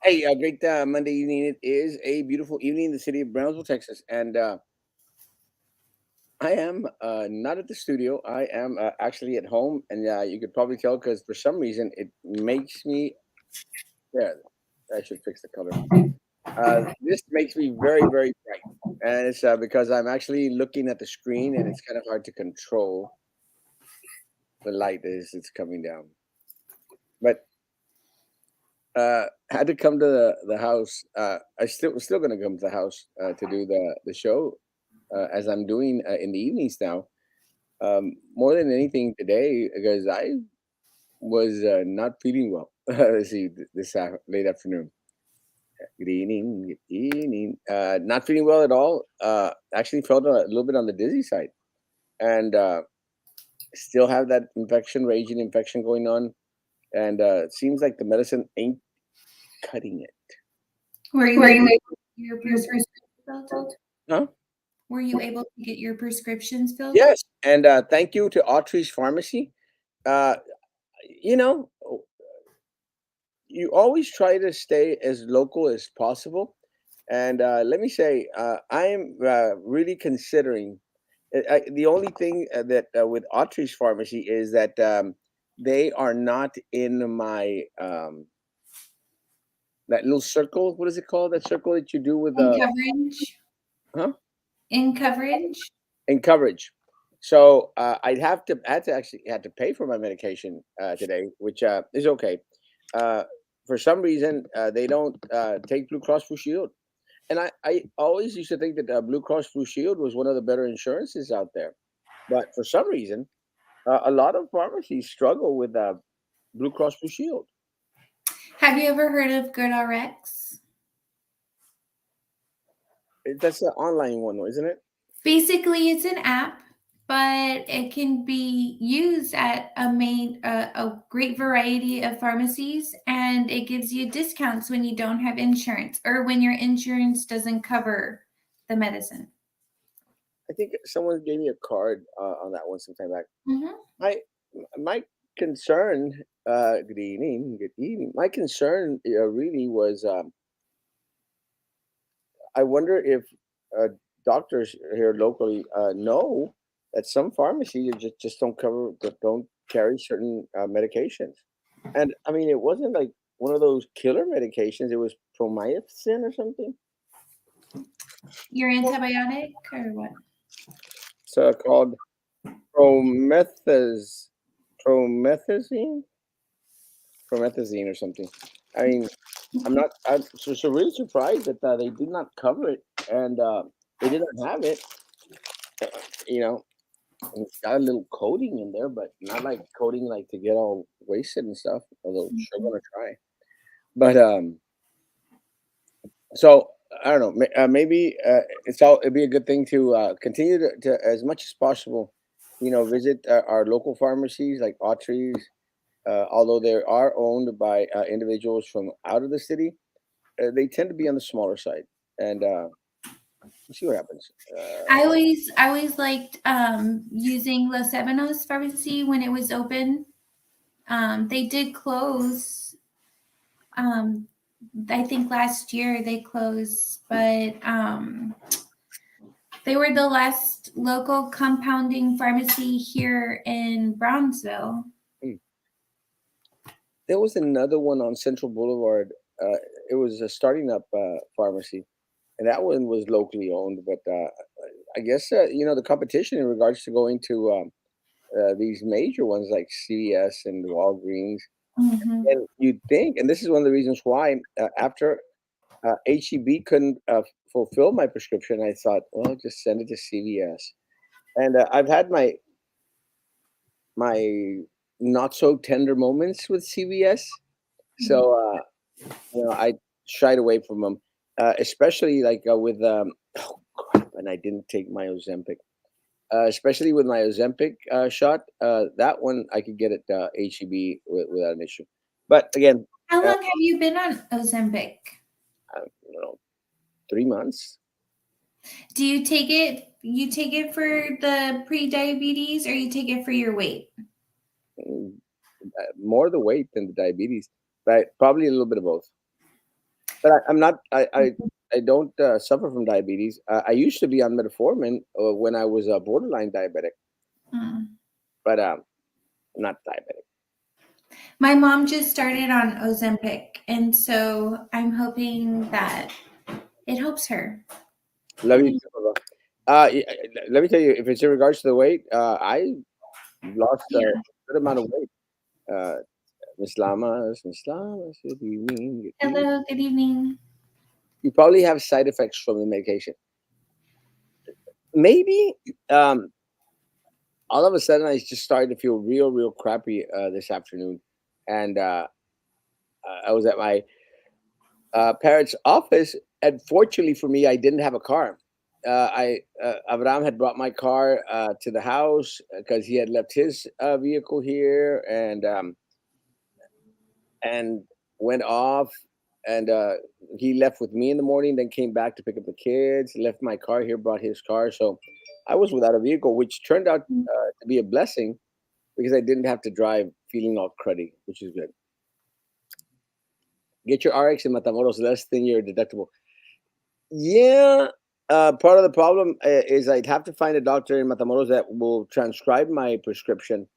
Hey, great Monday evening. It is a beautiful evening in the city of Brownsville, Texas, and I am not at the studio. I am actually at home, and you could probably tell because for some reason it makes me. Yeah, I should fix the color. This makes me very, very bright, and it's because I'm actually looking at the screen, and it's kind of hard to control the light as it's coming down. But had to come to the house. I still going to come to the house to do the show as I'm doing in the evenings now. More than anything today, because I was not feeling well. Let's see, this late afternoon. Good evening. Good evening. Not feeling well at all. Actually, felt a little bit on the dizzy side, and still have that raging infection going on. And it seems like the medicine ain't cutting it. Were you Were able you to able get your to prescriptions filled? Huh? Were you able to get your prescriptions filled? Yes, and thank you to Autry's Pharmacy. Uh, you know, you always try to stay as local as possible. And let me say, I am really considering the only thing that with Autry's Pharmacy is that they are not in my that little circle. What is it called? That circle that you do with In coverage? huh? In coverage? In coverage. So I had to actually had to pay for my medication today, which is okay. Uh, for some reason, they don't take Blue Cross Blue Shield, and I always used to think that Blue Cross Blue Shield was one of the better insurances out there, but for some reason, a lot of pharmacies struggle with Blue Cross Blue Shield. Have you ever heard of GoodRx? That's the online one, isn't it? Basically, it's an app, but it can be used at a great variety of pharmacies, and it gives you discounts when you don't have insurance or when your insurance doesn't cover the medicine. I think someone gave me a card on that one sometime back. Hmm. My my concern, good evening, good evening. My concern really was, I wonder if uh, doctors here locally know that some pharmacies just don't cover, that don't carry certain medications. And I mean, it wasn't like one of those killer medications. It was promycin or something. Your antibiotic or what? It's called promethaz, promethazine, promethazine or something. I mean, I'm so really surprised that they did not cover it and they didn't have it. You know, and it's got a little coating in there, but not like coating like to get all wasted and stuff. Although sure Mhm. gonna try. But so I don't know. Maybe it'd be a good thing to continue to as much as possible. Visit our local pharmacies like Autry's. Although they are owned by individuals from out of the city, they tend to be on the smaller side. And we'll see what happens. I always liked using Los Ebanos pharmacy when it was open. They did close. Um, I think last year they closed, but they were the last local compounding pharmacy here in Brownsville. Hmm. There was another one on Central Boulevard. It was a starting up pharmacy, and that one was locally owned. But I guess the competition in regards to going to these major ones like CVS and Walgreens, Hmm. and you'd think, and this is one of the reasons why after HEB couldn't fulfill my prescription, I thought, well, just send it to CVS. And I've had my not so tender moments with CVS, so I shied away from them, especially like with oh crap, and I didn't take my Ozempic. Especially with my Ozempic shot, that one I could get at HEB without an issue. But again, How uh, long have you been on Ozempic? I don't know, 3 months. Do you take it? You take it for the pre-diabetes, or you take it for your weight? Mm, more the weight than the diabetes. right? Probably a little bit of both. But I'm not. I don't suffer from diabetes. I used to be on metformin when I was borderline diabetic, Mm. but I'm not diabetic. My mom just started on Ozempic, and so I'm hoping that it helps her. Love you too, Baba. Let me tell you, if it's in regards to the weight, I lost a Yeah. good amount of weight. Uh, Miss Lamas, good evening, good evening. Hello, good evening. You probably have side effects from the medication. Maybe all of a sudden I just started to feel real crappy this afternoon, and I was at my parents' office, and fortunately for me, I didn't have a car. I Avram had brought my car to the house because he had left his vehicle here, and went off. And he left with me in the morning, then came back to pick up the kids. Left my car here, brought his car. So I was without a vehicle, which turned out to be a blessing because I didn't have to drive feeling all cruddy, which is good. Get your RX in Matamoros less than your deductible. Yeah, part of the problem is I'd have to find a doctor in Matamoros that will transcribe my prescription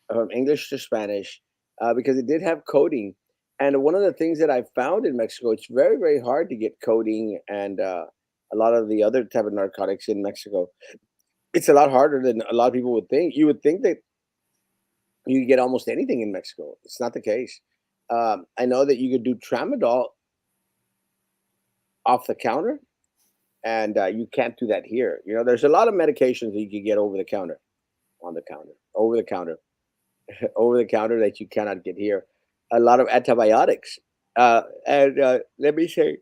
from English to Spanish because it did have coding. And one of the things that I found in Mexico, it's very hard to get coding and a lot of the other type of narcotics in Mexico. It's a lot harder than a lot of people would think. You would think that you could get almost anything in Mexico. It's not the case. I know that you could do tramadol off the counter, and you can't do that here. You know, there's a lot of medications that you can get over the counter, on the counter, over the counter, over the counter that you cannot get here. A lot of antibiotics, and let me say,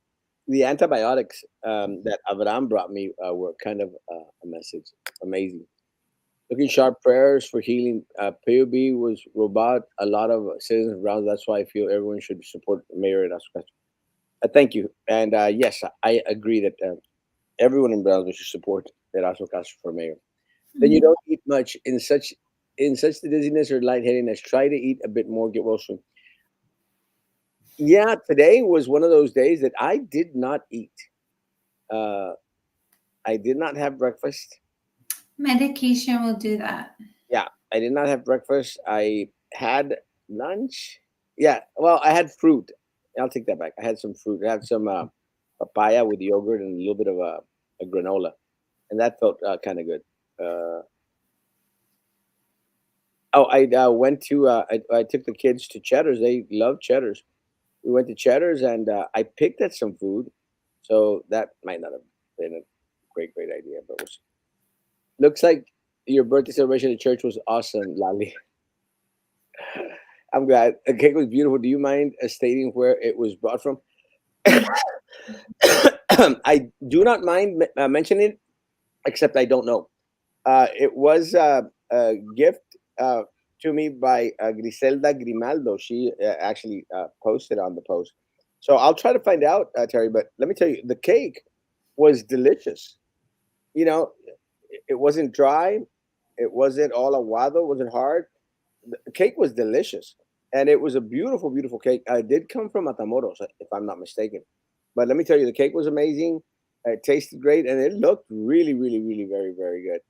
the antibiotics that Avram brought me were kind of a message. Amazing. Looking sharp prayers for healing. PUB was robot. A lot of citizens around. That's why I feel everyone should support Mayor Erasmo. Thank you. And yes, I agree that everyone in Brownsville should support Erasmo Castro for mayor. Then you Mhm. don't eat much in such the dizziness or lightheadedness. Try to eat a bit more. Get well soon. Yeah, today was one of those days that I did not eat. Uh, I did not have breakfast. Medication will do that. Yeah, I did not have breakfast. I had lunch. Yeah, well, I had fruit. I'll take that back. I had some fruit. I had some papaya with yogurt and a little bit of a granola, and that felt kind of good. Uh, oh, I went to. I took the kids to Cheddar's. They love Cheddar's. We went to Cheddar's, and I picked at some food, so that might not have been a great idea. But looks like your birthday celebration at church was awesome, Lali. I'm glad. The cake was beautiful. Do you mind stating where it was brought from? I do not mind mentioning it, except I don't know. It was a gift to me by Griselda Grimaldo. She actually posted on the post. So I'll try to find out, Terry. But let me tell you, the cake was delicious. You know, it wasn't dry. It wasn't all aguado. It wasn't hard. The cake was delicious, and it was a beautiful cake. It did come from Matamoros, if I'm not mistaken. But let me tell you, the cake was amazing. It tasted great, and it looked really very good.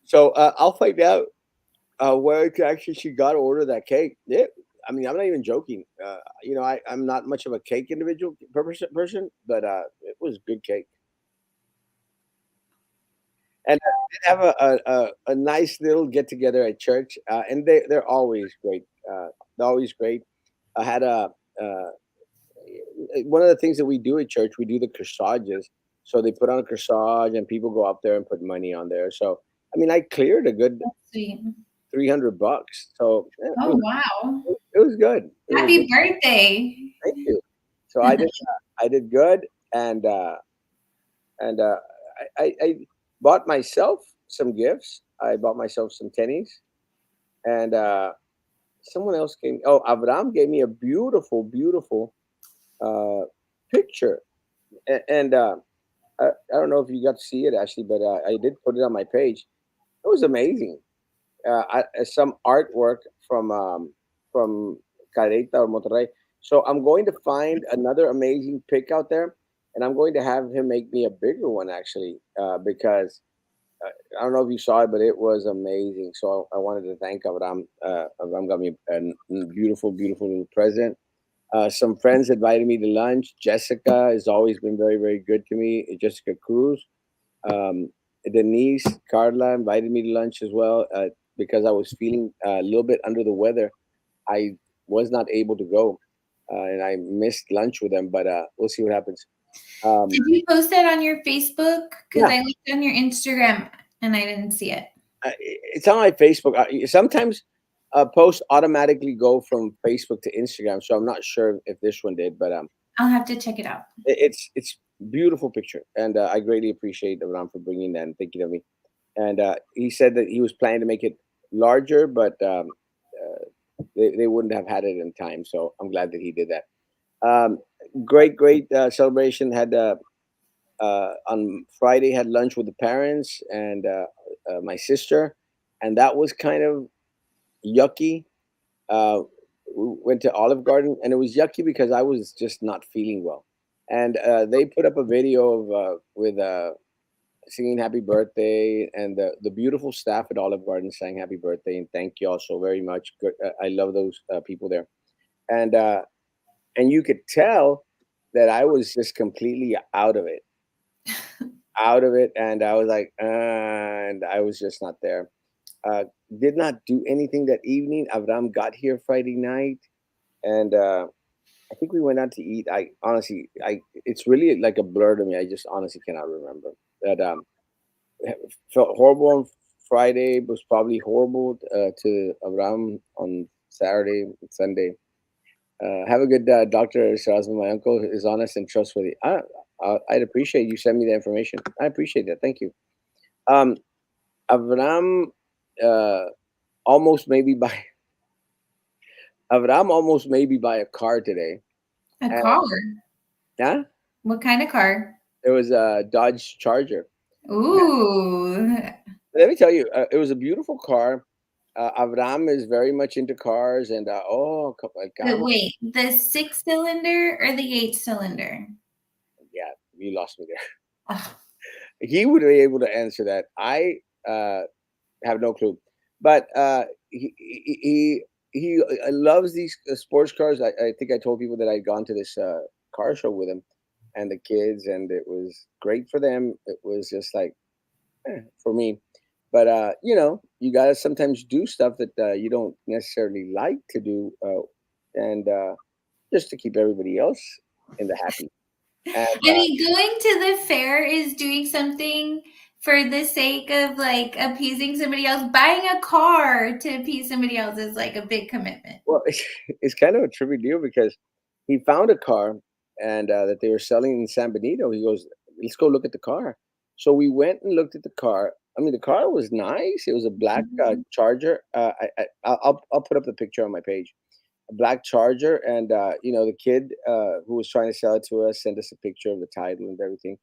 So I'll find out where actually she got to order that cake. Yeah, I mean, I'm not even joking. You know, I'm not much of a cake individual person, but it was good cake. And we did have a nice little get together at church, and they're always great. They're always great. I had uh, one of the things that we do at church. We do the corsages. So they put on a corsage, and people go up there and put money on there. So I mean, I cleared a good That's sweet. $300. So yeah, Oh, wow. it was good. It was good. Happy birthday. Thank you. So I did good, and and I bought myself some gifts. I bought myself some tennies, and someone else gave. Oh, Avram gave me a beautiful uh, picture, and I don't know if you got to see it, Ashley, but I did put it on my page. It was amazing. Some artwork from Careta or Monterrey. So I'm going to find another amazing pick out there, and I'm going to have him make me a bigger one actually, because I don't know if you saw it, but it was amazing. So I wanted to thank Avram. Avram got me a beautiful, beautiful little present. Some friends invited me to lunch. Jessica has always been very, very good to me. Jessica Cruz. Um, Denise, Carla invited me to lunch as well, because I was feeling a little bit under the weather. I was not able to go, and I missed lunch with them, but we'll see what happens. Um, Did you post that on your Facebook? Because yeah, I looked on your Instagram and I didn't see it. it's on my Facebook. Sometimes posts automatically go from Facebook to Instagram, so I'm not sure if this one did, but I'll have to check it out. it's beautiful picture, and I greatly appreciate Ram for bringing that and thinking of me. And he said that he was planning to make it larger, but they wouldn't have had it in time. So I'm glad that he did that. Great celebration. Had on Friday had lunch with the parents and my sister, and that was kind of yucky. We went to Olive Garden, and it was yucky because I was just not feeling well. And they put up a video of with singing happy birthday, and the beautiful staff at Olive Garden sang happy birthday and thank you all so very much. Good, I love those people there, and and you could tell that I was just completely out of it, and I was like, and I was just not there. Uh, did not do anything that evening. Avram got here Friday night, and I think we went out to eat. I honestly, I it's really like a blur to me. I just honestly cannot remember that. Felt horrible on Friday. Was probably horrible to Avram on Saturday, Sunday. Have a good Dr. Erasmo. My uncle is honest and trustworthy. I'd appreciate you send me the information. I appreciate that. Thank you. Um, Avram uh, almost maybe buy Avram almost maybe buy a car today. A And, car? yeah, What kind of car? it was a Dodge Charger. Ooh. Let me tell you, it was a beautiful car. Avram is very much into cars, and But wait, the six cylinder or the eight cylinder? yeah, you lost me there. Oh, He would be able to answer that. I uh, have no clue, but he loves these sports cars. I think I told people that I'd gone to this car show with him and the kids, and it was great for them. It was just like for me. But you gotta sometimes do stuff that you don't necessarily like to do, and just to keep everybody else in the happy. And I mean, going to the fair is doing something for the sake of like appeasing somebody else. Buying a car to appease somebody else is like a big commitment. well, it's kind of a trippy deal because he found a car and that they were selling in San Benito. He goes, "Let's go look at the car." So we went and looked at the car. I mean, the car was nice. It was a black Mhm. Charger. I'll put up the picture on my page. A black Charger, and the kid who was trying to sell it to us sent us a picture of the title and everything.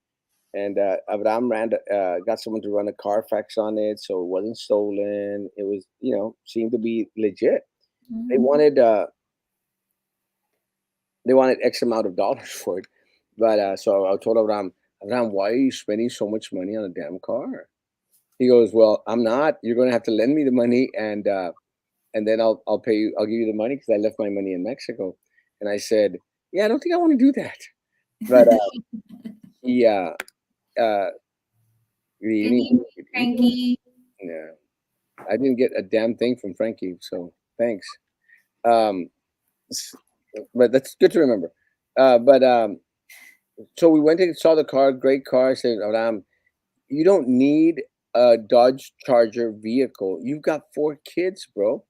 And Avram got someone to run a Carfax on it, so it wasn't stolen. It was, seemed to be legit. They Mhm. wanted they wanted X amount of dollars for it, but so I told Avram, why are you spending so much money on a damn car? He goes, well, I'm not. You're going to have to lend me the money, and then I'll pay you. I'll give you the money because I left my money in Mexico. And I said, yeah, I don't think I want to do that. But he uh, he Did didn't, he, he didn't, Frankie? yeah, I didn't get a damn thing from Frankie. So thanks. Um, s- but that's good to remember. But So we went and saw the car. Great car. I said, Ram, you don't need a Dodge Charger vehicle. You've got four kids, bro.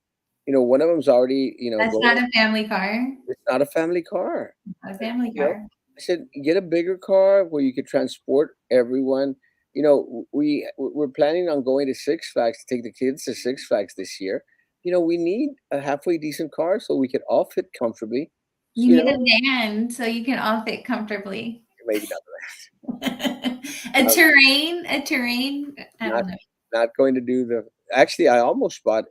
One of them's already, That's going. not a family car. It's not a family car. Not a family You know, car. I said, get a bigger car where you could transport everyone. We're planning on going to Six Flags to take the kids to Six Flags this year. We need a halfway decent car so we could all fit comfortably. You need a van so you can all fit comfortably. Maybe not. A I'm terrain, a terrain. I not don't know. not going to do the. Actually, I almost bought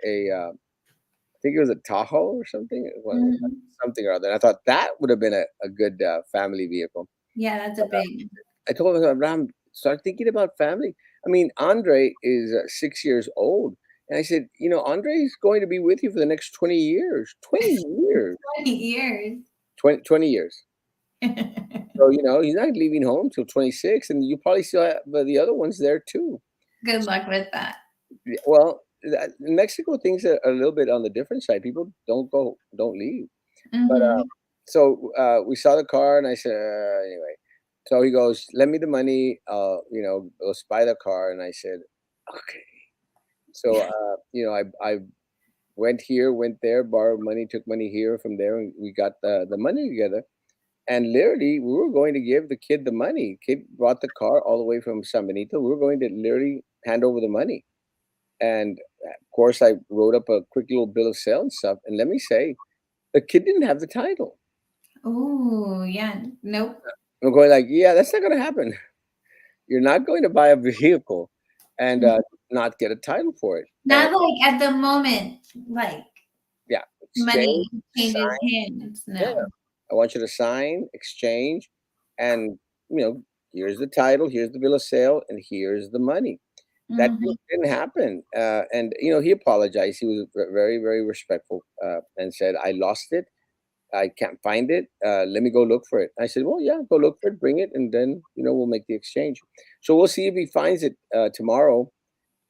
think it was a Tahoe or something, well, Mhm. something or other. I thought that would have been a good family vehicle. Yeah, that's a big. I told him, Ram, start thinking about family. I mean, Andre is 6 years old. And I said, Andre is going to be with you for the next 20 years. 20 years. 20 years. 20 years. So, he's not leaving home till 26. And you probably still have the other ones there too. Good luck with that. Well, in Mexico, things are a little bit on the different side. People don't leave. But Mhm. so we saw the car, and I said, anyway. So he goes, "Lend me the money. Let's buy the car." And I said, "Okay." So I went here, went there, borrowed money, took money here from there, and we got the money together. And literally, we were going to give the kid the money. Kid brought the car all the way from San Benito. We were going to literally hand over the money. And of course, I wrote up a quick little bill of sale and stuff. And let me say, the kid didn't have the title. Ooh, yeah. Nope. I'm going like, yeah, that's not going to happen. You're not going to buy a vehicle and not get a title for it. And Not like at the moment, like yeah, exchange, money changes sign. hands. Yeah, No. I want you to sign, exchange, and here's the title, here's the bill of sale, and here's the money. That Mhm. didn't happen. And he apologized. He was very, very respectful and said, "I lost it. I can't find it. Let me go look for it." I said, "Well, yeah, go look for it, bring it, and then we'll make the exchange." So we'll see if he finds it tomorrow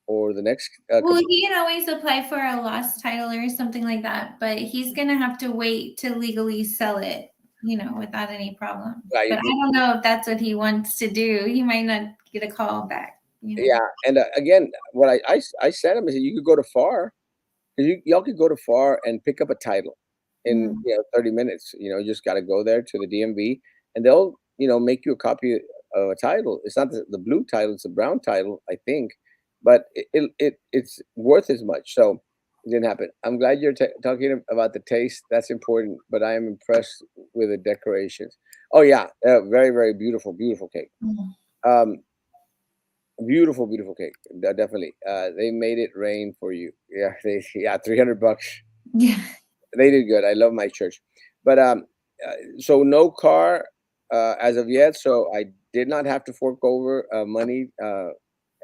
or the next Well, couple. he can always apply for a lost title or something like that, but he's gonna have to wait to legally sell it, without any problem. I, But I don't know if that's what he wants to do. He might not get a call back. yeah, and again, what I said to him, I said, you could go to FAR. 'Cause y'all could go to FAR and pick up a title in Mm. 30 minutes. You just got to go there to the DMV, and they'll make you a copy of a title. It's not the blue title; it's the brown title, I think, but it's worth as much. So it didn't happen. I'm glad you're talking about the taste. That's important. But I am impressed with the decorations. Oh yeah, very very beautiful, beautiful cake. Mm. Um, Beautiful, beautiful cake. Definitely. They made it rain for you. Yeah, yeah, $300. Yeah. They did good. I love my church. But so no car as of yet. So I did not have to fork over money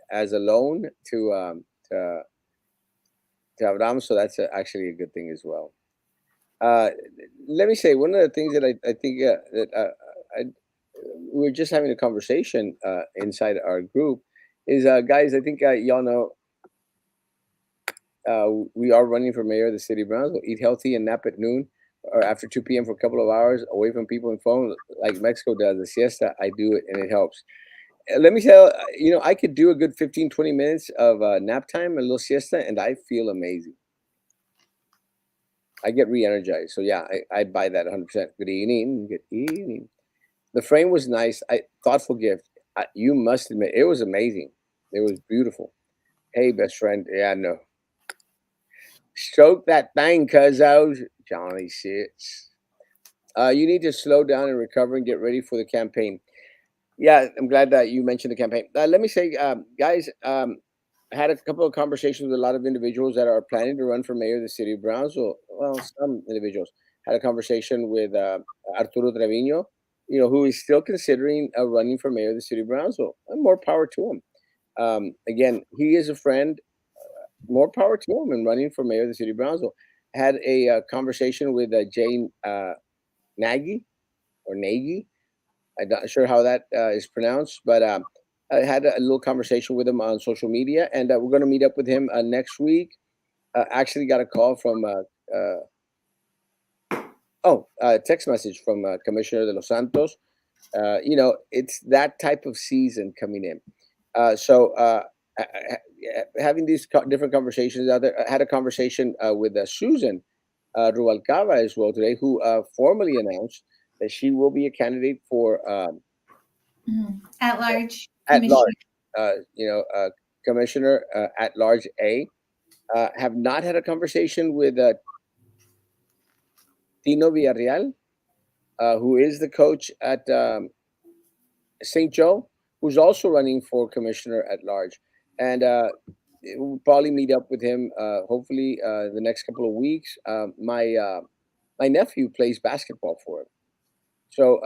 as a loan to Abraham. So that's actually a good thing as well. Uh, Let me say one of the things that I think that I, we were just having a conversation inside our group is guys. I think y'all know we are running for mayor of the city of Brownsville. Eat healthy and nap at noon or after 2 p.m. for a couple of hours away from people and phone like Mexico does. The siesta, I do it and it helps. Let me tell I could do a good 15, 20 minutes of nap time, a little siesta, and I feel amazing. I get re-energized. So yeah, I buy that 100%. Good evening. Good evening. The frame was nice. Thoughtful gift. You must admit, it was amazing. It was beautiful. Hey, best friend. Yeah, no. Stroke that thing, cuzzo. Johnny sits. You need to slow down and recover and get ready for the campaign. Yeah, I'm glad that you mentioned the campaign. Let me say, guys, I had a couple of conversations with a lot of individuals that are planning to run for mayor of the city of Brownsville. Well, some individuals had a conversation with Arturo Trevino, who is still considering running for mayor of the city of Brownsville. And more power to him. Again, he is a friend. More power to him in running for mayor of the city of Brownsville. Had a conversation with Jane Nagy or Nagy. I'm not sure how that is pronounced, but I had a little conversation with him on social media, and we're going to meet up with him next week. Actually, got a call from text message from Commissioner de los Santos. It's that type of season coming in. Having these different conversations out there, I had a conversation with Susan Rubalcaba as well today, who formally announced that she will be a candidate for Mhm. At large at commission. large, commissioner at large A. Have not had a conversation with Tino Villarreal, who is the coach at St. Joe, who's also running for commissioner at large. And we'll probably meet up with him. Hopefully, the next couple of weeks. My nephew plays basketball for him, so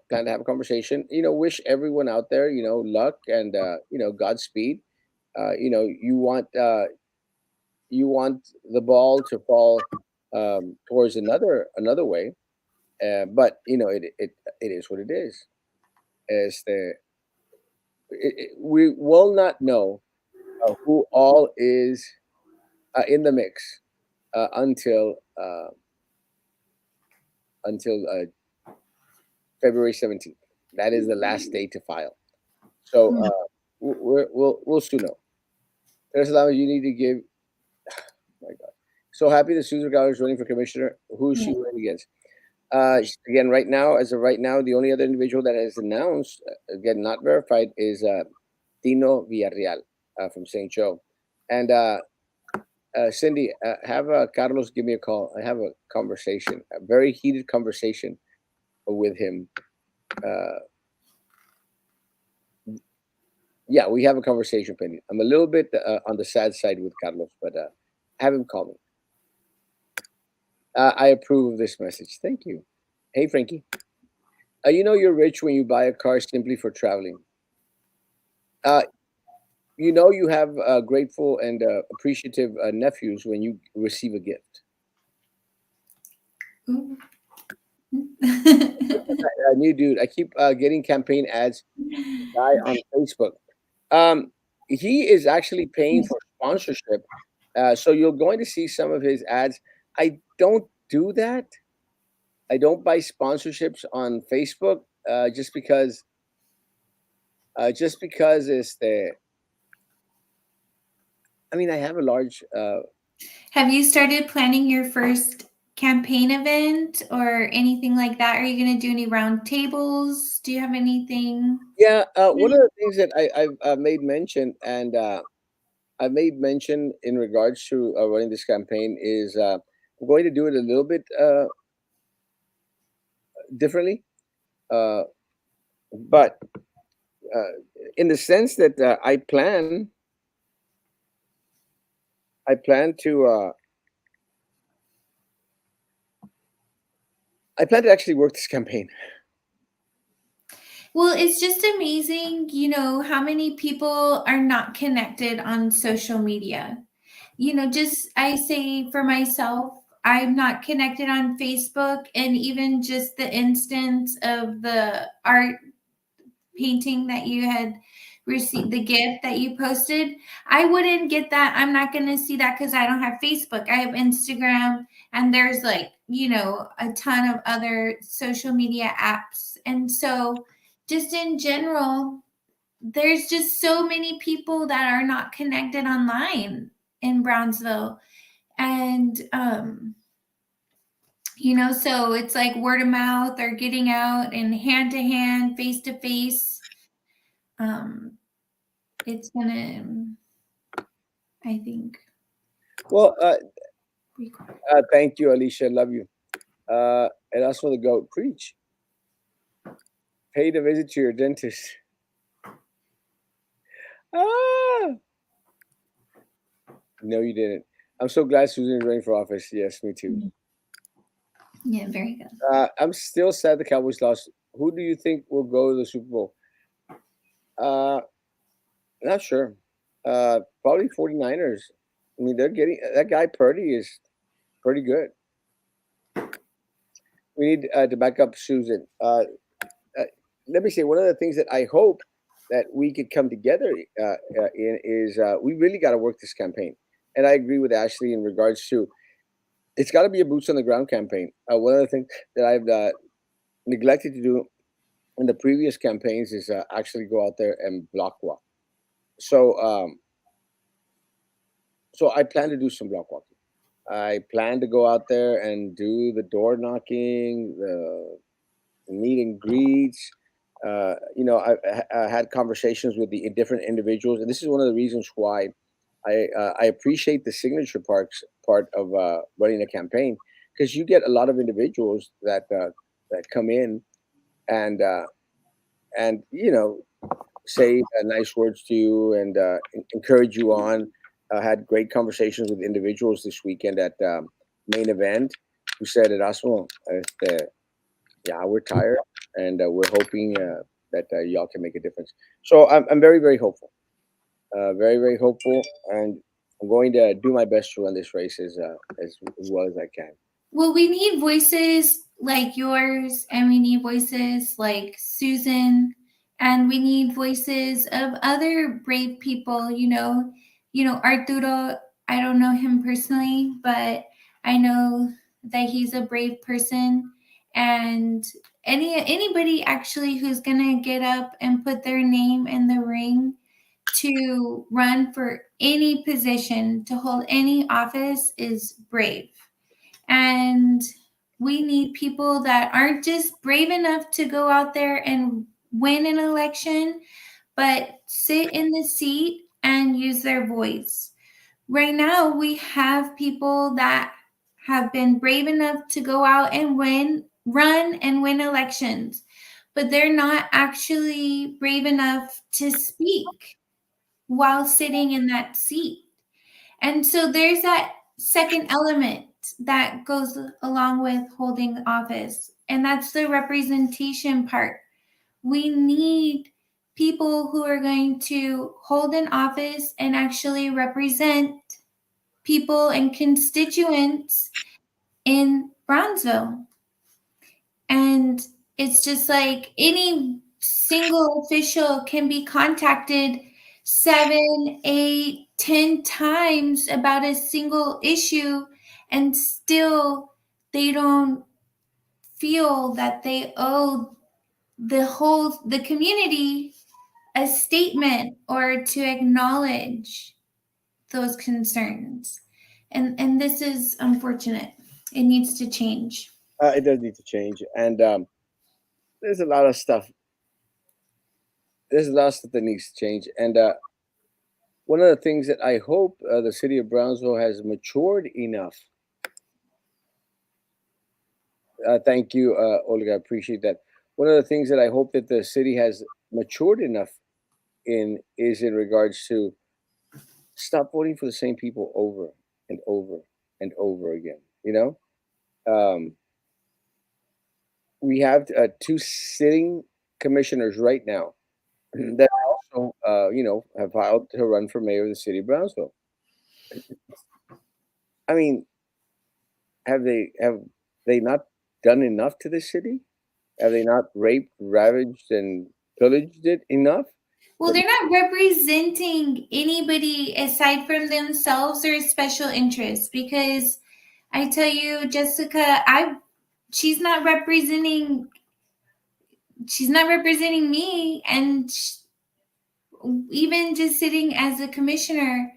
plan to have a conversation. Wish everyone out there, luck and Godspeed. You want the ball to fall towards another way, but it is what it is. Este, we will not know who all is in the mix until February 17th. That is the last day to file. So we'll soon know. There's a lot you need to give. My God, so happy that Susan Gallagher is running for commissioner. Who is she running against? Again, right now, as of right now, the only other individual that has announced, again, not verified, is Tino Villarreal from St. Joe. And Cindy, have Carlos give me a call. I have a conversation, a very heated conversation with him. Uh, yeah, we have a conversation pending. I'm a little bit on the sad side with Carlos, but have him call me. I approve of this message. Thank you. Hey, Frankie. You're rich when you buy a car simply for traveling. Uh, you have grateful and appreciative nephews when you receive a gift. Ooh. A new dude. I keep getting campaign ads. Guy on Facebook. Um, he is actually paying for sponsorship, so you're going to see some of his ads. I don't do that. I don't buy sponsorships on Facebook just because it's the. I mean, I have a large. Have you started planning your first campaign event or anything like that? Are you going to do any round tables? Do you have anything? Yeah, one of the things that I've made mention and I've made mention in regards to running this campaign is I'm going to do it a little bit differently, uh, but uh, in the sense that I plan to actually work this campaign. Well, it's just amazing, how many people are not connected on social media. Just I say for myself, I'm not connected on Facebook, and even just the instance of the art painting that you had received, the gift that you posted, I wouldn't get that. I'm not going to see that because I don't have Facebook. I have Instagram, and there's like, a ton of other social media apps. And so, just in general, there's just so many people that are not connected online in Brownsville. And, so it's like word of mouth or getting out and hand to hand, face to face. Um, it's gonna, I think, Well, require. thank you, Alicia. Love you. Erasmo the goat, preach. Paid a visit to your dentist. Ah, no, you didn't. I'm so glad Susan is running for office. Yes, me too. Yeah, very good. I'm still sad the Cowboys lost. Who do you think will go to the Super Bowl? Uh, Not sure. Probably 49ers. I mean, they're getting that guy Purdy is pretty good. We need to back up Susan. Uh, Let me say one of the things that I hope that we could come together in is we really got to work this campaign. And I agree with Ashley in regards to it's got to be a boots on the ground campaign. One of the things that I've neglected to do in the previous campaigns is actually go out there and block walk. So, so I plan to do some block walking. I plan to go out there and do the door knocking, the meet and greets. I had conversations with the different individuals, and this is one of the reasons why I appreciate the signature parks part of running a campaign because you get a lot of individuals that come in and and say nice words to you and encourage you on. I had great conversations with individuals this weekend at main event who said, Erasmo, yeah, we're tired and we're hoping that y'all can make a difference. So I'm very, very hopeful, very, very hopeful. And I'm going to do my best to run this race as well as I can. Well, we need voices like yours, and we need voices like Susan, and we need voices of other brave people. Arturo. I don't know him personally, but I know that he's a brave person, and anybody actually who's gonna get up and put their name in the ring to run for any position, to hold any office, is brave. And we need people that aren't just brave enough to go out there and win an election, but sit in the seat and use their voice. Right now, we have people that have been brave enough to go out and run and win elections, but they're not actually brave enough to speak while sitting in that seat. And so there's that second element that goes along with holding office, and that's the representation part. We need people who are going to hold an office and actually represent people and constituents in Brownsville. And it's just like any single official can be contacted 7, 8, 10 times about a single issue, and still they don't feel that they owe the community a statement or to acknowledge those concerns. And this is unfortunate. It needs to change. It does need to change. And there's a lot of stuff. There's a lot of stuff that needs to change. And one of the things that I hope the city of Brownsville has matured enough. Thank you, Olga. I appreciate that. One of the things that I hope that the city has matured enough in is in regards to stop voting for the same people over and over and over again. We have two sitting commissioners right now that also, have filed to run for mayor of the city of Brownsville. I mean, have they not done enough to this city? Have they not raped, ravaged, and pillaged it enough? Well, That they're not representing anybody aside from themselves or special interests, because I tell you, Jessica, I she's not representing she's not representing me, and even just sitting as a commissioner,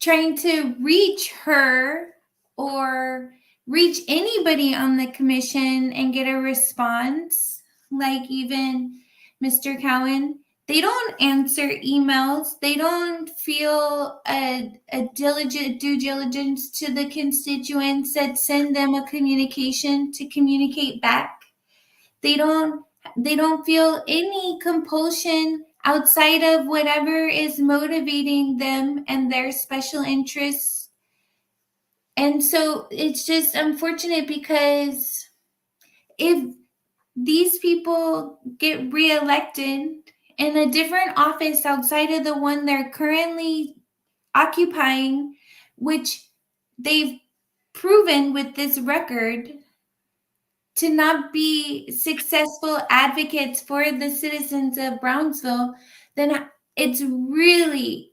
trying to reach her or reach anybody on the commission and get a response, like even Mr. Cowan, they don't answer emails. They don't feel a diligent due diligence to the constituents that send them a communication to communicate back. They don't feel any compulsion outside of whatever is motivating them and their special interests. And so it's just unfortunate, because if these people get reelected in a different office outside of the one they're currently occupying, which they've proven with this record to not be successful advocates for the citizens of Brownsville, then it's really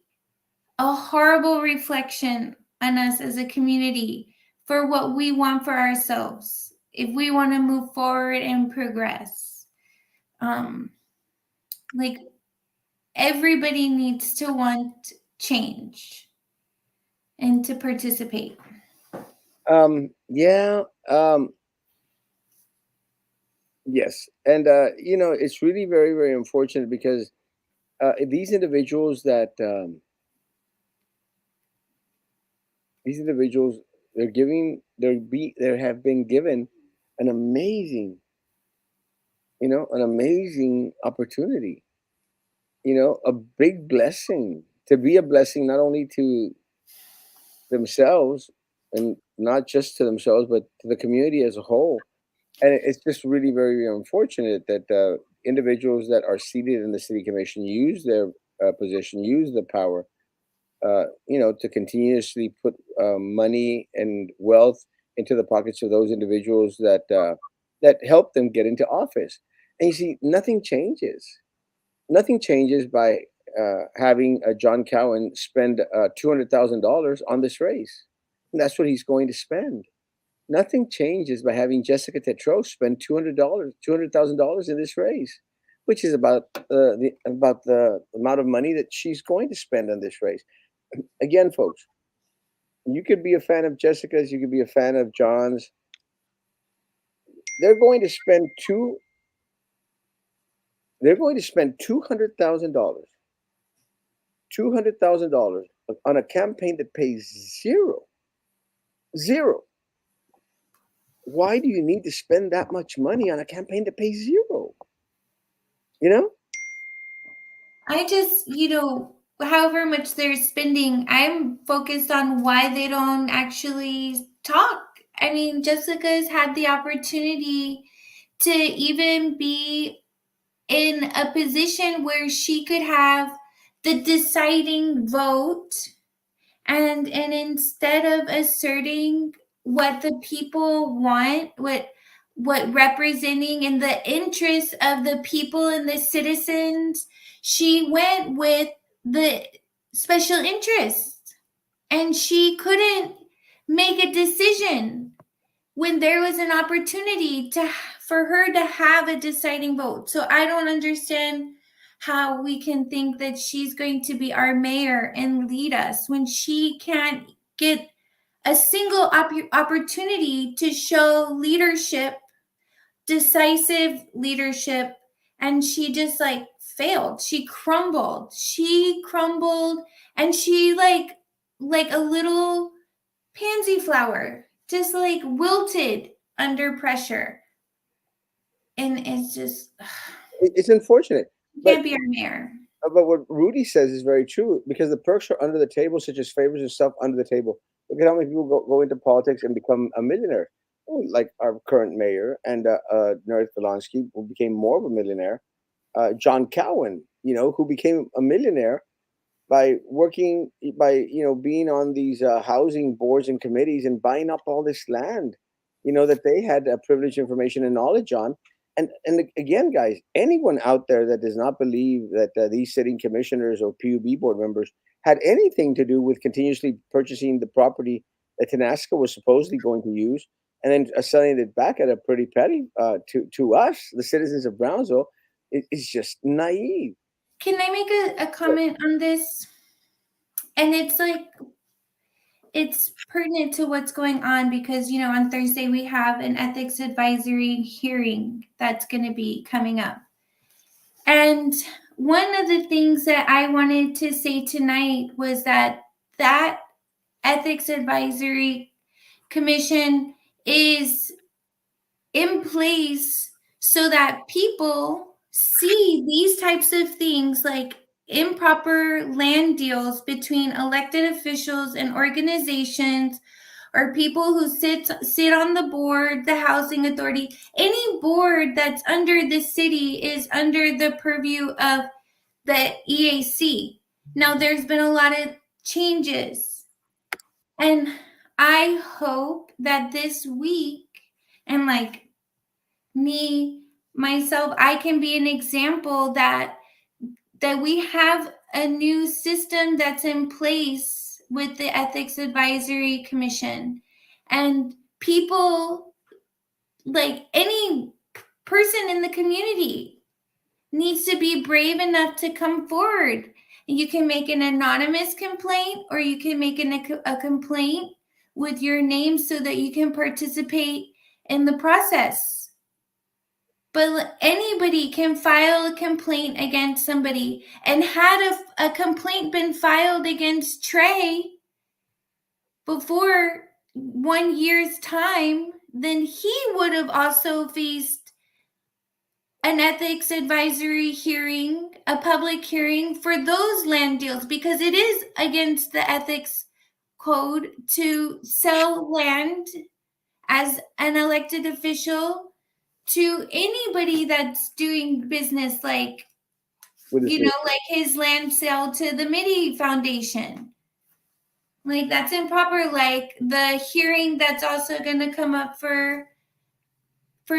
a horrible reflection on us as a community for what we want for ourselves if we want to move forward and progress. Um, like, everybody needs to want change and to participate. Yeah, yes, and it's really very, very unfortunate because these individuals these individuals there have been given an amazing an amazing opportunity, a big blessing to be a blessing not only to themselves, and not just to themselves, but to the community as a whole. And it's just really very unfortunate that individuals that are seated in the city commission use their position, use the power, to continuously put money and wealth into the pockets of those individuals that help them get into office. And you see, nothing changes. Nothing changes by having John Cowan spend $200,000 on this race. And that's what he's going to spend. Nothing changes by having Jessica Tetreault spend $200,000 in this race, which is about the amount of money that she's going to spend on this race. Again, folks, you could be a fan of Jessica's, you could be a fan of John's. They're going to spend two. They're going to spend $200,000, $200,000 on a campaign that pays zero, zero. Why do you need to spend that much money on a campaign that pays zero? You know, I just, however much they're spending, I'm focused on why they don't actually talk. I mean, Jessica's had the opportunity to even be in a position where she could have the deciding vote, and instead of asserting what the people want, what representing in the interests of the people and the citizens, she went with the special interests, and she couldn't make a decision when there was an opportunity for her to have a deciding vote. So I don't understand how we can think that she's going to be our mayor and lead us when she can't get a single opportunity to show leadership, decisive leadership, and she just like failed. She crumbled, and she like a little pansy flower, just like wilted under pressure. And it's just, it's unfortunate, you but can't be our mayor. what Rudy says is very true because the perks are under the table, such as favors and stuff under the table. Look at how many people go into politics and become a millionaire. Oh, like our current mayor and Nerith Volansky, who became more of a millionaire. John Cowan, who became a millionaire by working by being on these housing boards and committees and buying up all this land, that they had privileged information and knowledge on. And again, guys, anyone out there that does not believe that these sitting commissioners or PUB board members had anything to do with continuously purchasing the property that Tenasca was supposedly going to use, and then selling it back at a pretty penny to us, the citizens of Brownsville, is just naive. Can I make a comment on this? And it's like, it's pertinent to what's going on because, on Thursday we have an ethics advisory hearing that's going to be coming up. And one of the things that I wanted to say tonight was that ethics advisory commission is in place so that people see these types of things, like improper land deals between elected officials and organizations, or people who sit on the board, the housing authority. Any board that's under the city is under the purview of the EAC. Now there's been a lot of changes, and I hope that this week, and like me myself, I can be an example that we have a new system that's in place with the ethics advisory commission, and people, like any person in the community, needs to be brave enough to come forward. You can make an anonymous complaint, or you can make a complaint with your name so that you can participate in the process. But anybody can file a complaint against somebody. And had a complaint been filed against Trey before 1 year's time, then he would have also faced an ethics advisory hearing, a public hearing for those land deals, because it is against the ethics code to sell land as an elected official to anybody that's doing business, like, with the city. like his land sale to the MIDI Foundation. Like, that's improper. Like, the hearing that's also going to come up for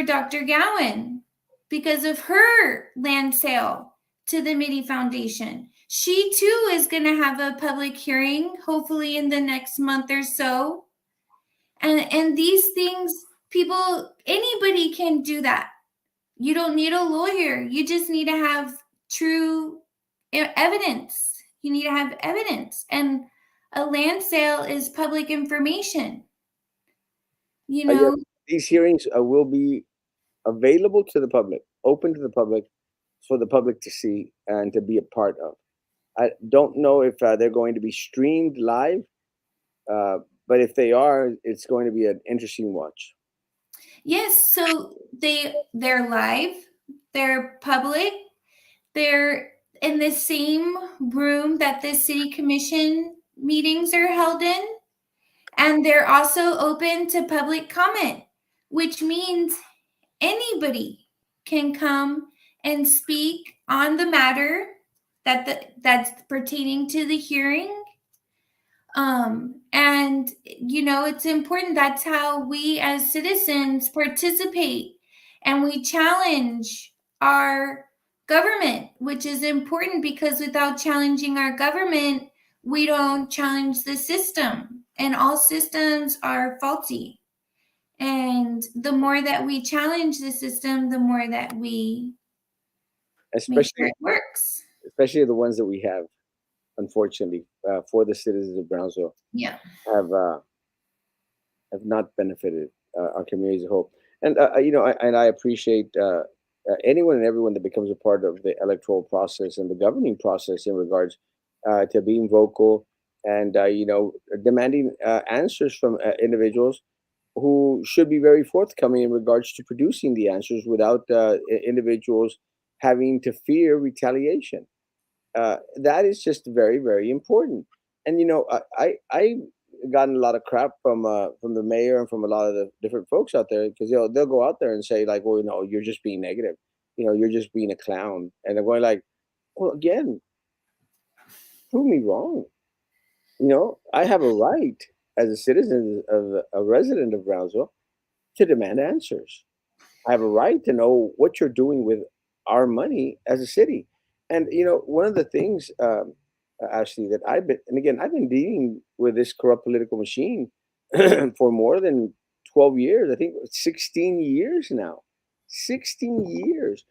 Dr. Gowan because of her land sale to the MIDI Foundation. She too is going to have a public hearing, hopefully in the next month or so. And these things, people, anybody can do that. You don't need a lawyer. You just need to have true evidence. You need to have evidence. And a land sale is public information, you Yes, know? these hearings will be available to the public, open to the public, for the public to see and to be a part of. I don't know if they're going to be streamed live, uh, but if they are, it's going to be an interesting watch. Yes, so they're live, they're public, they're in the same room that the city commission meetings are held in, and they're also open to public comment, which means anybody can come and speak on the matter that's pertaining to the hearing. And it's important. That's how we as citizens participate and we challenge our government, which is important because without challenging our government, we don't challenge the system, and all systems are faulty. And the more that we challenge the system, the more that we make sure especially it works. especially the ones that we have, unfortunately, for the citizens of Brownsville, Yeah. have uh, have not benefited our community as a whole. And I appreciate anyone and everyone that becomes a part of the electoral process and the governing process in regards to being vocal and demanding answers from individuals who should be very forthcoming in regards to producing the answers without individuals having to fear retaliation. That is just very, very important. And I gotten a lot of crap from the mayor and from a lot of the different folks out there because they'll go out there and say like, well, you're just being negative, you're just being a clown, and they're going like, well, again, prove me wrong. I have a right as a citizen, of a resident of Brownsville, to demand answers. I have a right to know what you're doing with our money as a city. And one of the things, Ashley, that I've been dealing with this corrupt political machine for more than 12 years. I think 16 years now. 16 years.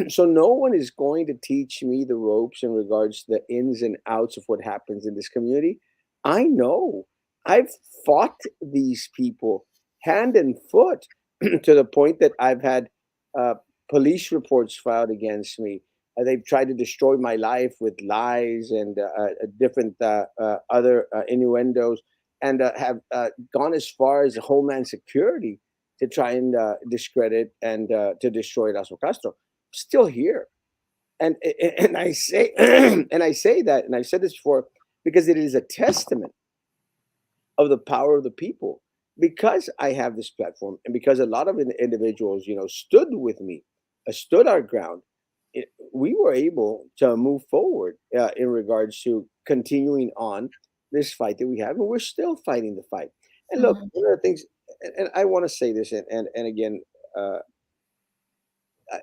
So no one is going to teach me the ropes in regards to the ins and outs of what happens in this community. I know. I've fought these people hand and foot to the point that I've had uh, police reports filed against me. They've tried to destroy my life with lies and different other innuendos, and have gone as far as Homeland Security to try and discredit and to destroy Erasmo Castro. Still here, and I say and I say that, and I've said this before because it is a testament of the power of the people, because I have this platform and because a lot of individuals stood with me, stood our ground. We were able to move forward in regards to continuing on this fight that we have, and we're still fighting the fight. And look, Mhm. one of the things, and I want to say this, and again, uh,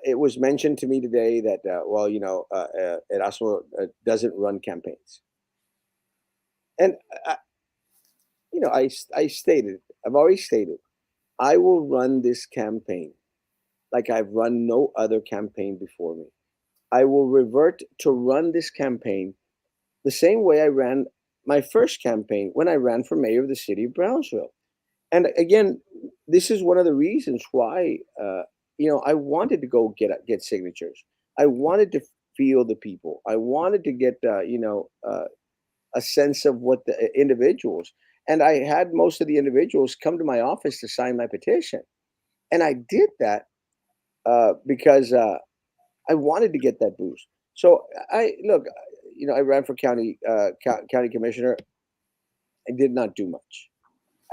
it was mentioned to me today that well, Erasmo doesn't run campaigns, and I stated, I've always stated, I will run this campaign like I've run no other campaign before me. I will revert to run this campaign the same way I ran my first campaign when I ran for mayor of the city of Brownsville. And again, this is one of the reasons why I wanted to go get signatures. I wanted to feel the people. I wanted to get a sense of what the individuals. And I had most of the individuals come to my office to sign my petition, and I did that because I wanted to get that boost. So I look, I ran for county commissioner. I did not do much.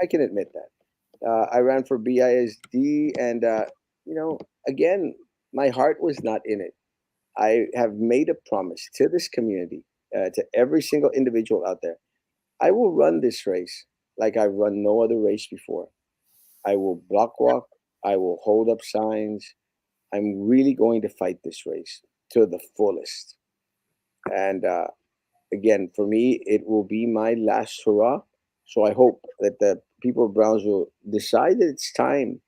I can admit that. I ran for BISD, and again, my heart was not in it. I have made a promise to this community, to every single individual out there. I will run this race like I've run no other race before. I will block walk. I will hold up signs. I'm really going to fight this race to the fullest. And again, for me, it will be my last hurrah. So I hope that the people of Brownsville decide that it's time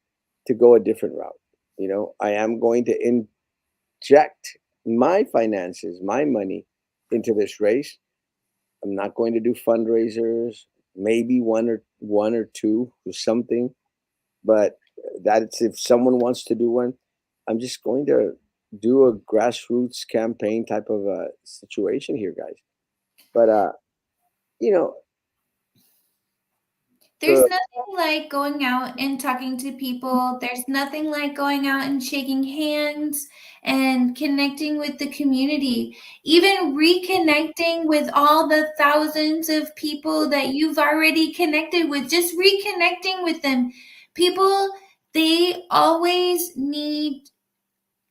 to go a different route. I am going to inject my finances, my money into this race. I'm not going to do fundraisers, maybe one or two or something, but that's if someone wants to do one. I'm just going to do a grassroots campaign type of a situation here, guys. But you know, There's the nothing like going out and talking to people. There's nothing like going out and shaking hands and connecting with the community. Even reconnecting with all the thousands of people that you've already connected with, just reconnecting with them. People, they always need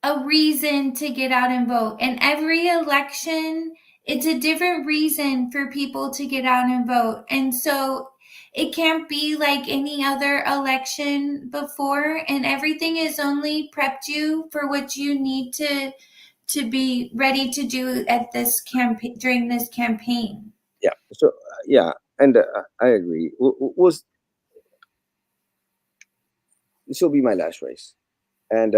a reason to get out and vote. And every election, it's a different reason for people to get out and vote. And so it can't be like any other election before, and everything is only prepped you for what you need to be ready to do at this campaign during this campaign. yeah. So yeah, and I agree. Was This will be my last race, and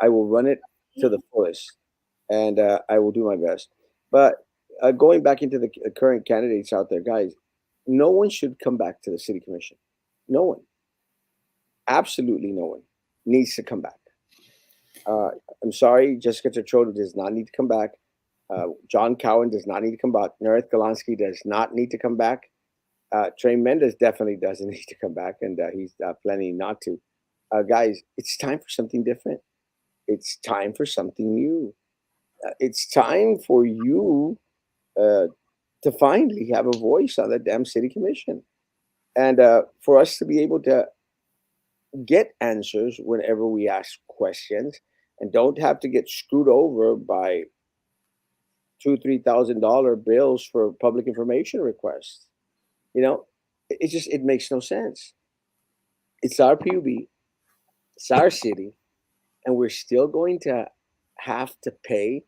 I will run it to the fullest, and I will do my best. But going back into the current candidates out there, guys, no one should come back to the city commission. No one, absolutely no one, needs to come back. Uh, I'm sorry, Jessica Tertroda does not need to come back. John Cowan does not need to come back. Nerith Galansky does not need to come back. Trey Mendez definitely doesn't need to come back, and he's planning not to. Guys, it's time for something different. It's time for something new. It's time for you uh, to finally have a voice on the damn city commission, and for us to be able to get answers whenever we ask questions, and don't have to get screwed over by $2,000, $3,000 bills for public information requests. It makes no sense. It's our PUB, it's our city, and we're still going to have to pay